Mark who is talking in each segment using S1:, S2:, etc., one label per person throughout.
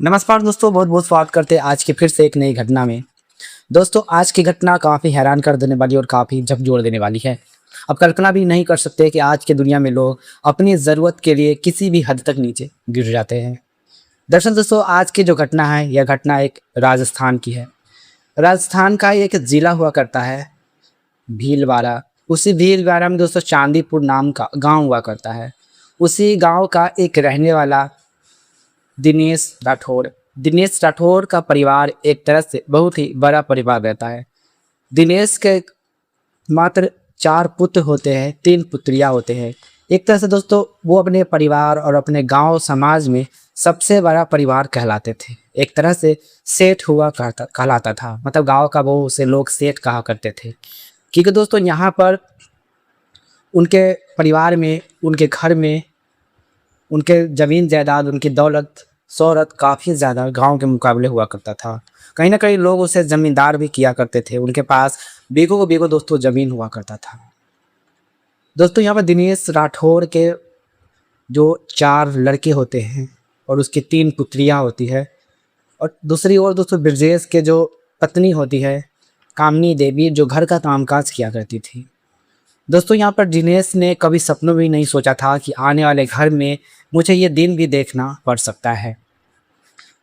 S1: नमस्कार दोस्तों, बहुत बहुत स्वागत करते हैं आज की फिर से एक नई घटना में। दोस्तों, आज की घटना काफ़ी हैरान कर देने वाली और काफ़ी झकझोर देने वाली है। अब कल्पना भी नहीं कर सकते कि आज की दुनिया में लोग अपनी ज़रूरत के लिए किसी भी हद तक नीचे गिर जाते हैं। दरअसल दोस्तों, आज की जो घटना है, यह घटना एक राजस्थान की है। राजस्थान का एक ज़िला हुआ करता है भीलवाड़ा। उसी भीलवाड़ा में दोस्तों चांदीपुर नाम का गाँव हुआ करता है। उसी गाँव का एक रहने वाला दिनेश राठौर। दिनेश राठौर का परिवार एक तरह से बहुत ही बड़ा परिवार रहता है। दिनेश के मात्र 4 पुत्र होते हैं, 3 पुत्रियाँ होते हैं। एक तरह से दोस्तों वो अपने परिवार और अपने गांव समाज में सबसे बड़ा परिवार कहलाते थे। एक तरह से सेठ हुआ कहलाता था, मतलब गांव का वो उसे लोग सेठ कहा करते थे। क्योंकि दोस्तों यहाँ पर उनके परिवार में, उनके घर में, उनके ज़मीन जायदाद, उनकी दौलत शोहरत काफ़ी ज़्यादा गाँव के मुकाबले हुआ करता था। कहीं न कहीं लोग उसे ज़मींदार भी किया करते थे। उनके पास बीघों बीघों दोस्तों ज़मीन हुआ करता था। दोस्तों यहाँ पर दिनेश राठौर के जो 4 लड़के होते हैं और उसकी 3 पुत्रियाँ होती है, और दूसरी ओर दोस्तों ब्रजेश के जो पत्नी होती है कामनी देवी, जो घर का कामकाज किया करती थी। दोस्तों यहाँ पर दिनेश ने कभी सपनों में भी नहीं सोचा था कि आने वाले घर में मुझे ये दिन भी देखना पड़ सकता है।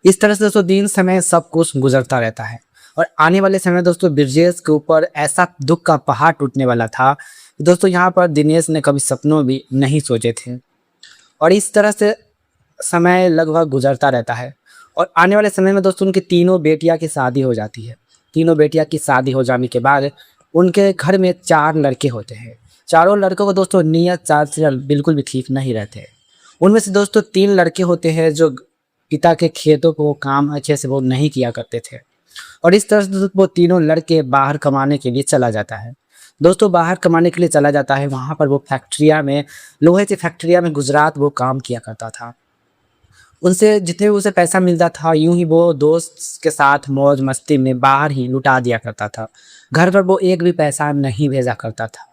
S1: इस तरह से दोस्तों दिन समय सब कुछ गुजरता रहता है, और आने वाले समय दोस्तों ब्रजेश के ऊपर ऐसा दुख का पहाड़ टूटने वाला था कि दोस्तों यहाँ पर दिनेश ने कभी सपनों भी नहीं सोचे थे। और इस तरह से समय लगभग गुजरता रहता है, और आने वाले समय में दोस्तों उनकी तीनों बेटियाँ की शादी हो जाती है। तीनों बेटियाँ की शादी हो जाने के बाद उनके घर में 4 लड़के होते हैं। चारों लड़कों को दोस्तों नीयत चाल से बिल्कुल भी ठीक नहीं रहते। उनमें से दोस्तों 3 लड़के होते हैं जो पिता के खेतों को काम अच्छे से वो नहीं किया करते थे, और इस तरह से वो तीनों लड़के बाहर कमाने के लिए चला जाता है। दोस्तों बाहर कमाने के लिए चला जाता है, वहाँ पर वो फैक्ट्रिया में, लोहे की फैक्ट्रिया में गुजरात वो काम किया करता था। उनसे जितने भी उसे पैसा मिलता था यूं ही वो दोस्त के साथ मौज मस्ती में बाहर ही लुटा दिया करता था। घर पर वो एक भी पैसा नहीं भेजा करता था।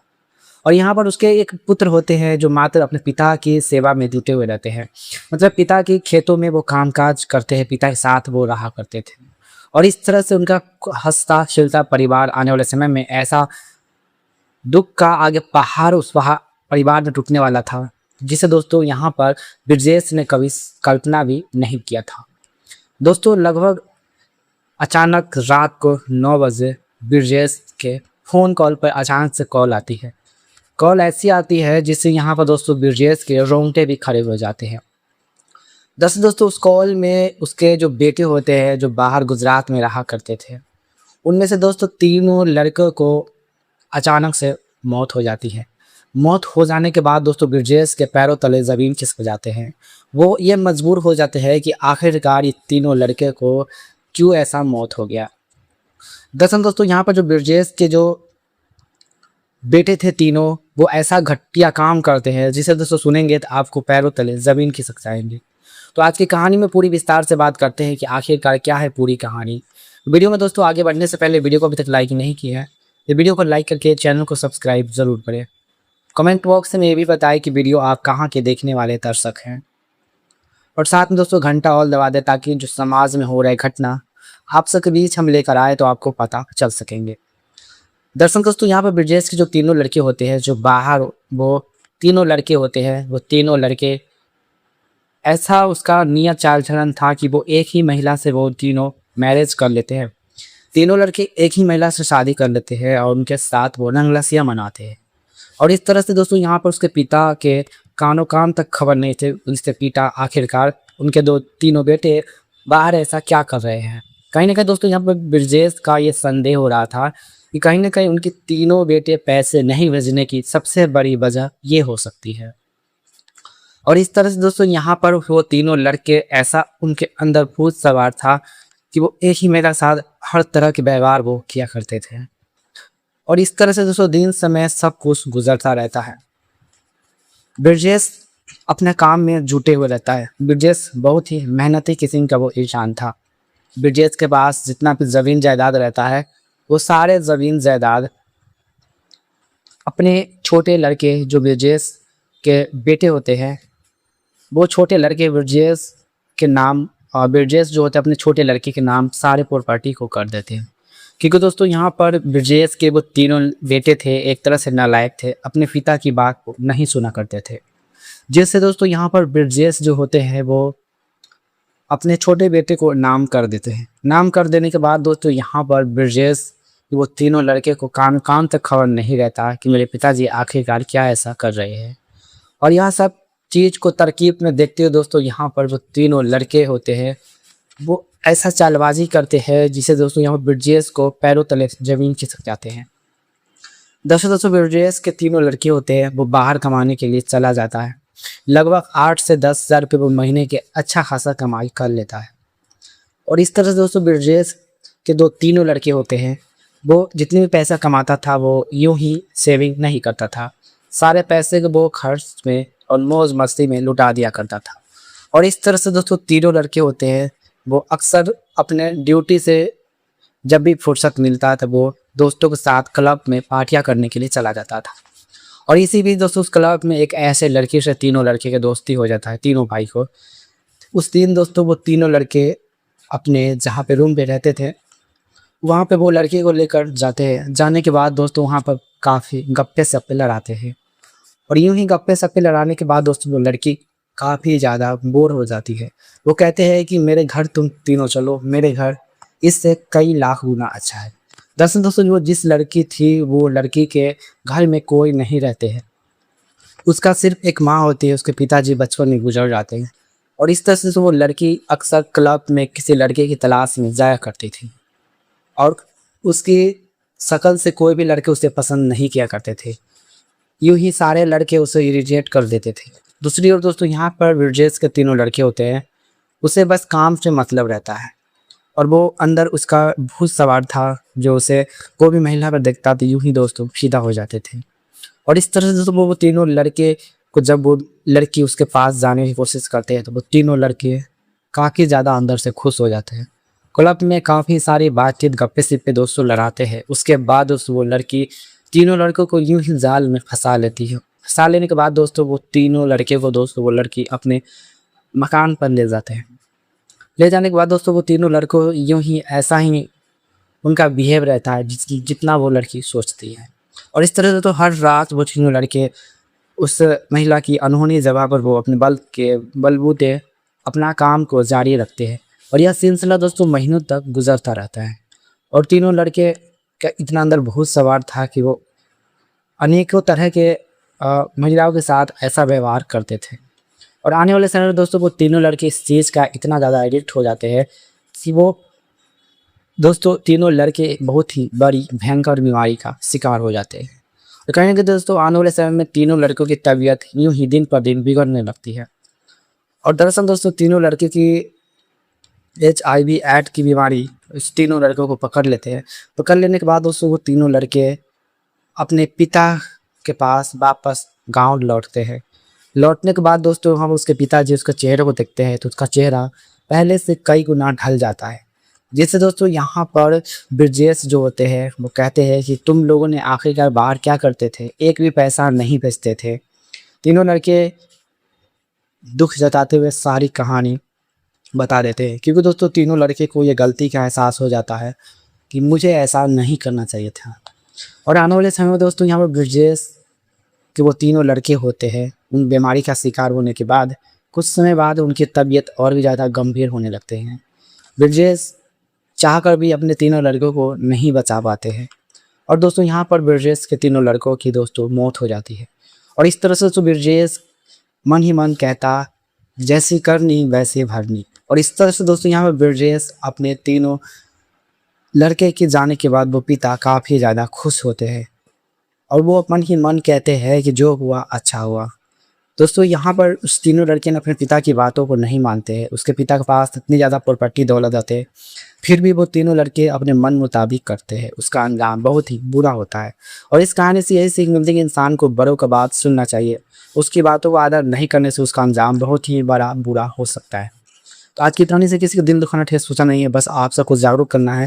S1: और यहाँ पर उसके एक पुत्र होते हैं जो मात्र अपने पिता की सेवा में जुटे हुए रहते हैं, मतलब पिता के खेतों में वो कामकाज करते हैं, पिता के साथ वो रहा करते थे। और इस तरह से उनका हंसता खिलता परिवार आने वाले समय में ऐसा दुख का आगे पहाड़ उस परिवार में टूटने वाला था, जिसे दोस्तों यहाँ पर ब्रजेश ने कभी कल्पना भी नहीं किया था। दोस्तों लगभग अचानक रात को 9 बजे ब्रजेश के फ़ोन कॉल पर अचानक से कॉल आती है। कॉल ऐसी आती है जिससे यहाँ पर दोस्तों ब्रजेश के रोंगटे भी खड़े हो जाते हैं। दरअसल दोस्तों उस कॉल में उसके जो बेटे होते हैं जो बाहर गुजरात में रहा करते थे, उनमें से दोस्तों तीनों लड़कों को अचानक से मौत हो जाती है। मौत हो जाने के बाद दोस्तों ब्रजेश के पैरों तले ज़मीन खिसक जाते हैं। वो ये मजबूर हो जाते हैं कि आखिरकार ये तीनों लड़के को क्यों ऐसा मौत हो गया। दरअसल दोस्तों यहाँ पर जो ब्रजेश के जो बेटे थे तीनों, वो ऐसा घटिया काम करते हैं जिसे दोस्तों सुनेंगे तो आपको पैरों तले ज़मीन खिसक जाएंगे। तो आज की कहानी में पूरी विस्तार से बात करते हैं कि आखिरकार क्या है पूरी कहानी। वीडियो में दोस्तों आगे बढ़ने से पहले वीडियो को अभी तक लाइक नहीं किया है तो वीडियो को लाइक करके चैनल को सब्सक्राइब ज़रूर करें। कमेंट बॉक्स में ये भी बताएं कि वीडियो आप कहाँ के देखने वाले दर्शक हैं, और साथ में दोस्तों घंटा ऑल दबा दें ताकि जो समाज में हो रहे घटना आप सबके बीच हम लेकर आए तो आपको पता चल सकेंगे। दरअसल दोस्तों यहाँ पर ब्रजेश के जो तीनों लड़के होते हैं जो बाहर, वो तीनों लड़के होते हैं, वो तीनों लड़के ऐसा उसका नियत चाल चलन था कि वो एक ही महिला से वो तीनों मैरिज कर लेते हैं। तीनों लड़के एक ही महिला से शादी कर लेते हैं और उनके साथ वो रंगरसिया मनाते हैं। और इस तरह से दोस्तों यहाँ पर उसके पिता के कानों कान तक खबर नहीं थे उसके पिता आखिरकार उनके तीनों बेटे बाहर ऐसा क्या कर रहे हैं। कहीं ना कहीं दोस्तों यहाँ पर ब्रजेश का ये संदेह हो रहा था कि कहीं ना कहीं उनके तीनों बेटे पैसे नहीं भेजने की सबसे बड़ी वजह ये हो सकती है। और इस तरह से दोस्तों यहाँ पर वो तीनों लड़के ऐसा उनके अंदर भूत सवार था कि वो एक ही मेरे साथ हर तरह के व्यवहार वो किया करते थे। और इस तरह से दोस्तों दिन समय सब कुछ गुजरता रहता है। ब्रजेश अपने काम में जुटे हुए रहता है। ब्रजेश बहुत ही मेहनती किस्म का वो इंसान था। ब्रजेश के पास जितना भी ज़मीन जायदाद रहता है वो सारे ज़मीन जायदाद अपने छोटे लड़के जो ब्रजेश के बेटे होते हैं, वो छोटे लड़के ब्रजेश के नाम ब्रजेश जो होते हैं अपने छोटे लड़के के नाम सारे प्रॉपर्टी को कर देते हैं। क्योंकि दोस्तों यहाँ पर ब्रजेश के वो तीनों बेटे थे, एक तरह से नालायक थे, अपने पिता की बात को नहीं सुना करते थे। जिससे दोस्तों यहाँ पर ब्रजेश जो होते हैं वो अपने छोटे बेटे को नाम कर देते हैं। नाम कर देने के बाद दोस्तों यहाँ पर ब्रजेश वो तीनों लड़के को कान कान तक खबर नहीं रहता कि मेरे पिताजी आखिरकार क्या ऐसा कर रहे हैं। और यह सब चीज़ को तरकीब में देखते हुए दोस्तों यहाँ पर जो तीनों लड़के होते हैं वो ऐसा चालबाजी करते हैं जिसे दोस्तों यहाँ पर ब्रजेश को पैरों तले जमीन खिसक जाते हैं। दोस्तों ब्रजेश के तीनों लड़के होते हैं वो बाहर कमाने के लिए चला जाता है। लगभग 8 से 10 हज़ार रुपये वो महीने के अच्छा खासा कमाई कर लेता है। और इस तरह से दोस्तों ब्रजेश के तीनों लड़के होते हैं वो जितनी भी पैसा कमाता था वो यूं ही सेविंग नहीं करता था, सारे पैसे को वो खर्च में और मौज मस्ती में लुटा दिया करता था। और इस तरह से दोस्तों तीनों लड़के होते हैं वो अक्सर अपने ड्यूटी से जब भी फुर्सत मिलता था वो दोस्तों के साथ क्लब में पार्टियां करने के लिए चला जाता था। और इसी बीच दोस्तों उस क्लब में एक ऐसे लड़की से तीनों लड़के के दोस्ती हो जाता है, तीनों भाई को। उस दिन दोस्तों वो तीनों लड़के अपने जहाँ पे रूम पे रहते थे वहाँ पे वो लड़के को लेकर जाते हैं। जाने के बाद दोस्तों वहाँ पर काफ़ी गप्पे सप्पे लड़ाते हैं। और यूं ही गप्पे सप्पे लड़ाने के बाद दोस्तों वो लड़की काफ़ी ज़्यादा बोर हो जाती है। वो कहते हैं कि मेरे घर तुम तीनों चलो, मेरे घर इससे कई लाख गुना अच्छा है। दरअसल दोस्तों वो जिस लड़की थी वो लड़की के घर में कोई नहीं रहते हैं, उसका सिर्फ एक माँ होती है, उसके पिताजी बचपन में गुजर जाते हैं। और इस तरह से वो लड़की अक्सर क्लब में किसी लड़के की तलाश में जाया करती थी और उसकी शक्ल से कोई भी लड़के उसे पसंद नहीं किया करते थे। यूं ही सारे लड़के उसे इरिटेट कर देते थे। दूसरी ओर दोस्तों यहाँ पर ब्रजेश के तीनों लड़के होते हैं, उसे बस काम से मतलब रहता है और वो अंदर उसका भूत सवार था जो उसे कोई भी महिला पर देखता तो यूं ही दोस्तों फिदा हो जाते थे। और इस तरह से दोस्तों वो तीनों लड़के को जब वो लड़की उसके पास जाने की कोशिश करते हैं तो वो तीनों लड़के काफ़ी ज़्यादा अंदर से खुश हो जाते हैं। क्लब में काफ़ी सारी बातचीत गप्पे सिप्पे दोस्तों लड़ाते हैं। उसके बाद दोस्तों वो लड़की तीनों लड़कों को यूं ही जाल में फंसा लेती है। फंसा लेने के बाद दोस्तों वो तीनों लड़के को दोस्तों वो लड़की अपने मकान पर ले जाते हैं। ले जाने के बाद दोस्तों वो तीनों लड़कों यूं ही ऐसा ही उनका बिहेव रहता है जितना वो लड़की सोचती है। और इस तरह से तो हर रात वो तीनों लड़के उस महिला की अनहोनी जगह पर वो अपने बल के बलबूते अपना काम को जारी रखते हैं। और यह सिलसिला दोस्तों महीनों तक गुजरता रहता है। और तीनों लड़के का इतना अंदर भूत सवार था कि वो अनेकों तरह के महिलाओं के साथ ऐसा व्यवहार करते थे। और आने वाले समय में दोस्तों वो तीनों लड़के इस चीज़ का इतना ज़्यादा एडिक्ट हो जाते हैं कि वो दोस्तों तीनों लड़के बहुत ही बड़ी भयंकर बीमारी का शिकार हो जाते हैं। तो कहीं ना कहीं दोस्तों आने वाले समय में तीनों लड़कों की तबीयत यूं ही दिन पर दिन बिगड़ने लगती है। और दरअसल दोस्तों तीनों लड़के की HIV एड की बीमारी इस तीनों लड़कों को पकड़ लेते हैं। पकड़ लेने के बाद दोस्तों वो तीनों लड़के अपने पिता के पास वापस गांव लौटते हैं। लौटने के बाद दोस्तों हम उसके पिताजी उसके चेहरे को देखते हैं तो उसका चेहरा पहले से कई गुना ढल जाता है। जिससे दोस्तों यहाँ पर ब्रजेश जो होते हैं वो कहते हैं कि तुम लोगों ने आखिरकार बाहर क्या करते थे, एक भी पैसा नहीं बेचते थे। तीनों लड़के दुख जताते हुए सारी कहानी बता देते हैं क्योंकि दोस्तों तीनों लड़के को ये गलती का एहसास हो जाता है कि मुझे ऐसा नहीं करना चाहिए था। और आने वाले समय में दोस्तों यहाँ पर ब्रजेश के वो तीनों लड़के होते हैं उन बीमारी का शिकार होने के बाद कुछ समय बाद उनकी तबीयत और भी ज़्यादा गंभीर होने लगते हैं। ब्रजेश चाहकर भी अपने तीनों लड़कों को नहीं बचा पाते हैं और दोस्तों यहाँ पर ब्रजेश के तीनों लड़कों की दोस्तों मौत हो जाती है। और इस तरह से तो ब्रजेश मन ही मन कहता जैसी करनी वैसे भरनी। और इस तरह से दोस्तों यहाँ पर ब्रजेश अपने तीनों लड़के के जाने के बाद वो पिता काफ़ी ज़्यादा खुश होते हैं और वो मन ही मन कहते हैं कि जो हुआ अच्छा हुआ। दोस्तों यहाँ पर उस तीनों लड़के ने अपने पिता की बातों को नहीं मानते हैं। उसके पिता के पास इतनी ज़्यादा प्रॉपर्टी दौलत आते फिर भी वो तीनों लड़के अपने मन मुताबिक करते हैं। उसका अंजाम बहुत ही बुरा होता है। और इस कहानी से यही सीख मिलती है कि इंसान को बड़ों का बात सुनना चाहिए, उसकी बातों को आदर नहीं करने से उसका अंजाम बहुत ही बड़ा बुरा हो सकता है। तो आज की कहानी से किसी का दिल दुखाना ठेस सोचा नहीं है, बस आप सबको जागरूक करना है।